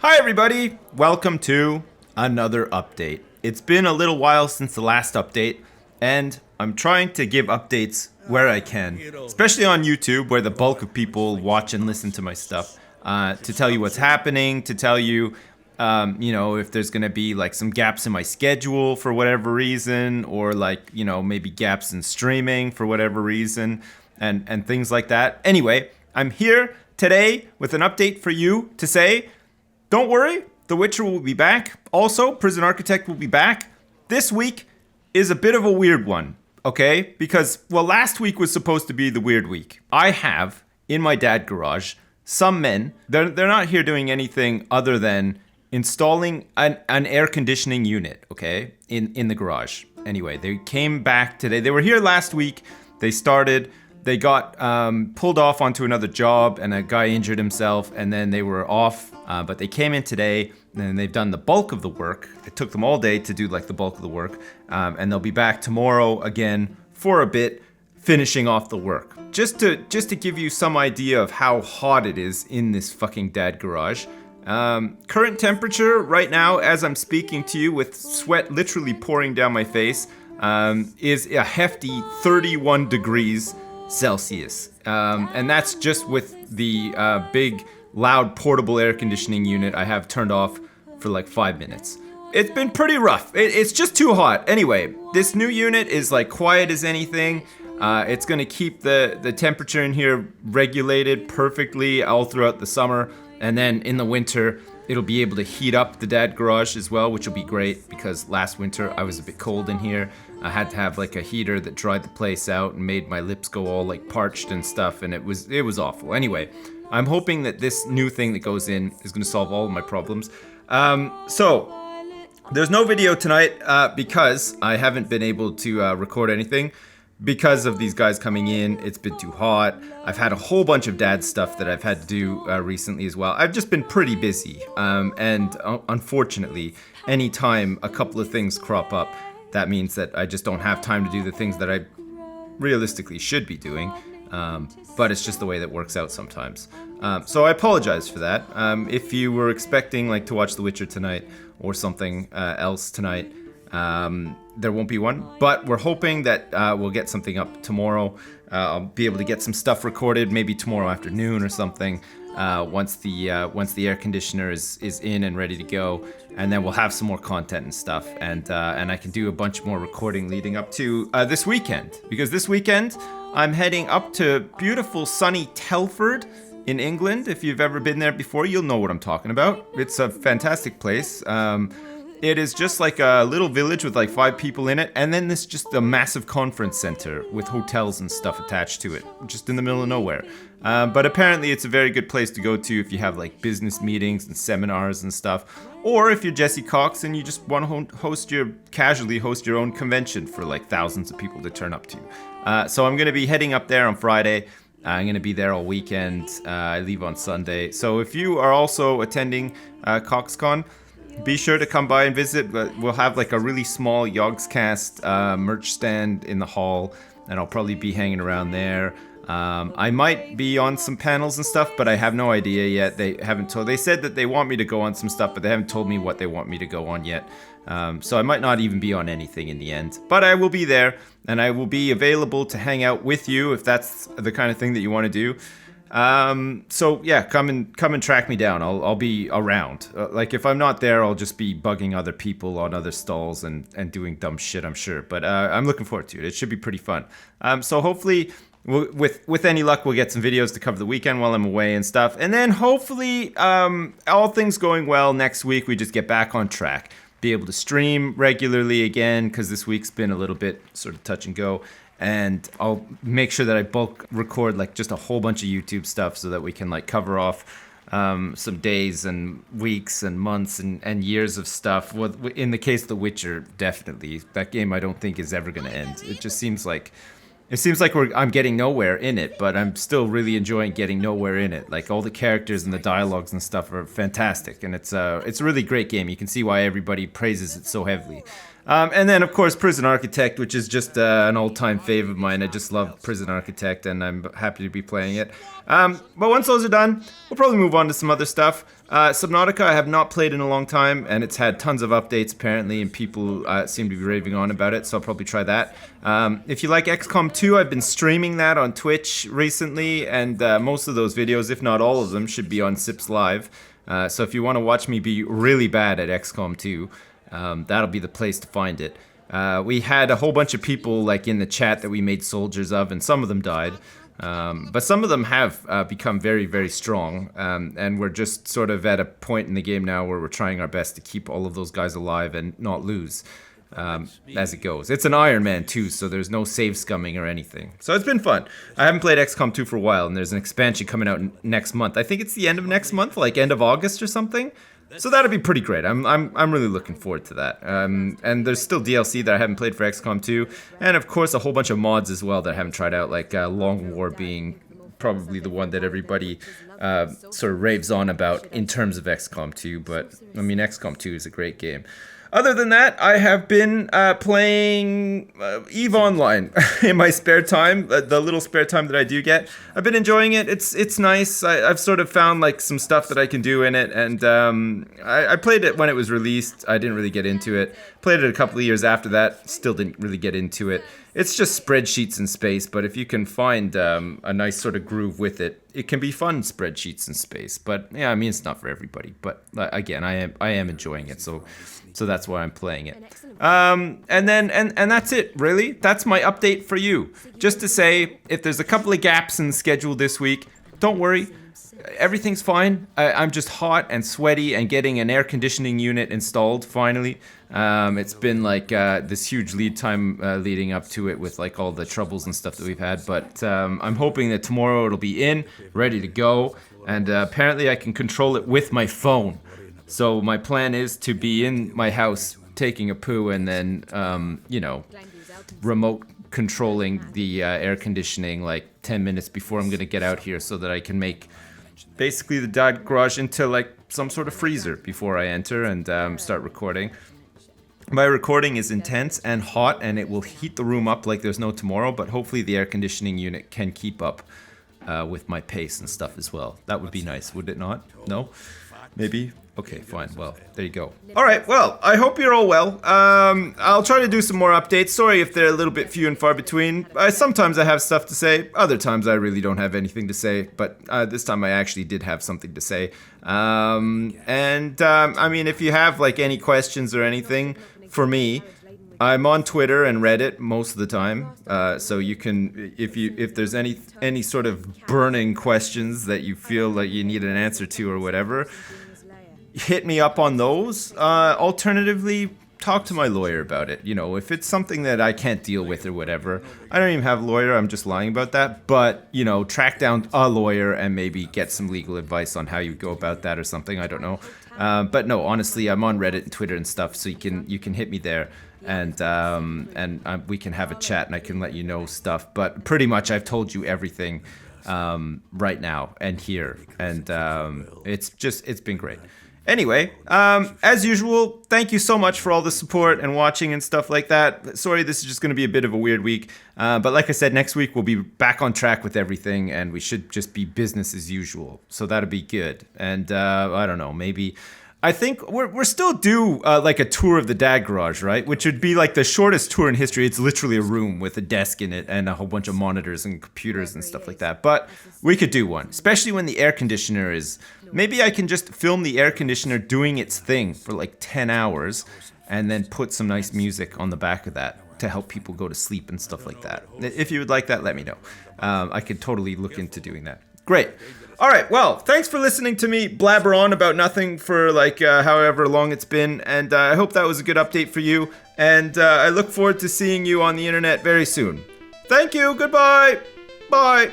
Hi, everybody. Welcome to another update. It's been a little while since the last update, and I'm trying to give updates where I can, especially on YouTube, where the bulk of people watch and listen to my stuff, to tell you what's happening, to tell you, if there's going to be like some gaps in my schedule for whatever reason, or like, maybe gaps in streaming for whatever reason, and things like that. Anyway, I'm here today with an update for you to say, don't worry, The Witcher will be back. Also, Prison Architect will be back. This week is a bit of a weird one, okay? Because, last week was supposed to be the weird week. I have, in my dad garage, some men, they're not here doing anything other than installing an air conditioning unit, okay, in the garage. Anyway, they came back today. They were here last week. They got pulled off onto another job, and a guy injured himself, and then they were off. But they came in today, and they've done the bulk of the work. It took them all day to do like the bulk of the work, and they'll be back tomorrow again for a bit, finishing off the work. Just to give you some idea of how hot it is in this fucking dad garage. Current temperature right now, as I'm speaking to you, with sweat literally pouring down my face, is a hefty 31 degrees Celsius, and that's just with the big loud portable air conditioning unit I have turned off for like 5 minutes. It's been pretty rough. It's just too hot. Anyway, this new unit is like quiet as anything. It's gonna keep the temperature in here regulated perfectly all throughout the summer, and then in the winter it'll be able to heat up the dad garage as well, which will be great because last winter I was a bit cold in here. I had to have like a heater that dried the place out and made my lips go all like parched and stuff, and it was awful. Anyway, I'm hoping that this new thing that goes in is going to solve all of my problems. So there's no video tonight because I haven't been able to record anything because of these guys coming in. It's been too hot. I've had a whole bunch of dad stuff that I've had to do recently as well. I've just been pretty busy, and unfortunately, anytime a couple of things crop up, that means that I just don't have time to do the things that I realistically should be doing. But it's just the way that works out sometimes. So I apologize for that. If you were expecting like to watch The Witcher tonight or something else tonight, there won't be one. But we're hoping that we'll get something up tomorrow. I'll be able to get some stuff recorded maybe tomorrow afternoon or something. Once the air conditioner is in and ready to go, and then we'll have some more content and stuff, and I can do a bunch more recording leading up to this weekend, because this weekend I'm heading up to beautiful sunny Telford in England. If you've ever been there before, you'll know what I'm talking about. It's a fantastic place. It is just like a little village with like 5 people in it, and then this just a massive conference center with hotels and stuff attached to it, just in the middle of nowhere. But apparently it's a very good place to go to if you have like business meetings and seminars and stuff, or if you're Jesse Cox and you just want to casually host your own convention for like thousands of people to turn up to. So I'm going to be heading up there on Friday. I'm going to be there all weekend. I leave on Sunday. So if you are also attending CoxCon, be sure to come by and visit. We'll have like a really small Yogscast merch stand in the hall, and I'll probably be hanging around there. I might be on some panels and stuff, but I have no idea yet. They haven't told. They said that they want me to go on some stuff, but they haven't told me what they want me to go on yet. So I might not even be on anything in the end. But I will be there, and I will be available to hang out with you if that's the kind of thing that you want to do. So yeah, come and track me down. I'll be around. Like if I'm not there, I'll just be bugging other people on other stalls and doing dumb shit, I'm sure. But I'm looking forward to it. It should be pretty fun. So hopefully, with any luck, we'll get some videos to cover the weekend while I'm away and stuff. And then hopefully, all things going well, next week we just get back on track. Be able to stream regularly again, because this week's been a little bit sort of touch and go. And I'll make sure that I bulk record like just a whole bunch of YouTube stuff so that we can like cover off some days and weeks and months and years of stuff. Well, in the case of The Witcher, definitely. That game I don't think is ever going to end. It just seems like I'm getting nowhere in it, but I'm still really enjoying getting nowhere in it. Like all the characters and the dialogues and stuff are fantastic, and it's a really great game. You can see why everybody praises it so heavily. And then, of course, Prison Architect, which is just an old-time fave of mine. I just love Prison Architect, and I'm happy to be playing it. But once those are done, we'll probably move on to some other stuff. Subnautica I have not played in a long time, and it's had tons of updates, apparently, and people seem to be raving on about it, so I'll probably try that. If you like XCOM 2, I've been streaming that on Twitch recently, and most of those videos, if not all of them, should be on Sips Live. So if you want to watch me be really bad at XCOM 2, that'll be the place to find it. We had a whole bunch of people like in the chat that we made soldiers of, and some of them died. But some of them have become very, very strong, and we're just sort of at a point in the game now where we're trying our best to keep all of those guys alive and not lose as it goes. It's an Iron Man 2, so there's no save scumming or anything. So it's been fun. I haven't played XCOM 2 for a while, and there's an expansion coming out next month. I think it's the end of next month, like end of August or something. So that'll be pretty great. I'm really looking forward to that. And there's still DLC that I haven't played for XCOM 2, and of course a whole bunch of mods as well that I haven't tried out, like Long War being probably the one that everybody sort of raves on about in terms of XCOM 2. But I mean, XCOM 2 is a great game. Other than that, I have been playing EVE Online in my spare time, the little spare time that I do get. I've been enjoying it. It's nice. I've sort of found like some stuff that I can do in it, and I played it when it was released. I didn't really get into it. Played it a couple of years after that. Still didn't really get into it. It's just spreadsheets in space, but if you can find a nice sort of groove with it, it can be fun spreadsheets in space. But yeah, I mean, it's not for everybody. But again, I am enjoying it, so that's why I'm playing it. And that's it, really. That's my update for you. Just to say, if there's a couple of gaps in the schedule this week, don't worry. Everything's fine. I'm just hot and sweaty and getting an air conditioning unit installed finally. It's been like this huge lead time leading up to it with like all the troubles and stuff that we've had. But I'm hoping that tomorrow it'll be in, ready to go. And apparently I can control it with my phone. So my plan is to be in my house taking a poo and then, remote controlling the air conditioning like 10 minutes before I'm going to get out here so that I can make basically the dad garage into like some sort of freezer before I enter and start recording. My recording is intense and hot, and it will heat the room up like there's no tomorrow, but hopefully the air conditioning unit can keep up with my pace and stuff as well. That would be nice, would it not? No? Maybe? Okay, fine. Well, there you go. All right, well, I hope you're all well. I'll try to do some more updates. Sorry if they're a little bit few and far between. Sometimes I have stuff to say. Other times I really don't have anything to say. But this time I actually did have something to say. I mean, if you have like any questions or anything for me, I'm on Twitter and Reddit most of the time, so you can, if there's any sort of burning questions that you feel like you need an answer to or whatever, hit me up on those. Alternatively, talk to my lawyer about it. You know, if it's something that I can't deal with or whatever, I don't even have a lawyer. I'm just lying about that. But you know, track down a lawyer and maybe get some legal advice on how you go about that or something. I don't know. But no, honestly, I'm on Reddit and Twitter and stuff, so you can hit me there. And we can have a chat and I can let you know stuff. But pretty much I've told you everything right now and here. And it's been great. Anyway, as usual, thank you so much for all the support and watching and stuff like that. Sorry, this is just going to be a bit of a weird week. But like I said, next week we'll be back on track with everything and we should just be business as usual. So that'll be good. And I don't know, maybe... I think we're still due like a tour of the dad garage, right? Which would be like the shortest tour in history. It's literally a room with a desk in it and a whole bunch of monitors and computers and stuff like that. But we could do one, especially when the air conditioner is... Maybe I can just film the air conditioner doing its thing for like 10 hours and then put some nice music on the back of that to help people go to sleep and stuff like that. If you would like that, let me know. I could totally look into doing that. Great. All right, well, thanks for listening to me blabber on about nothing for like however long it's been, and I hope that was a good update for you, and I look forward to seeing you on the internet very soon. Thank you, goodbye, bye.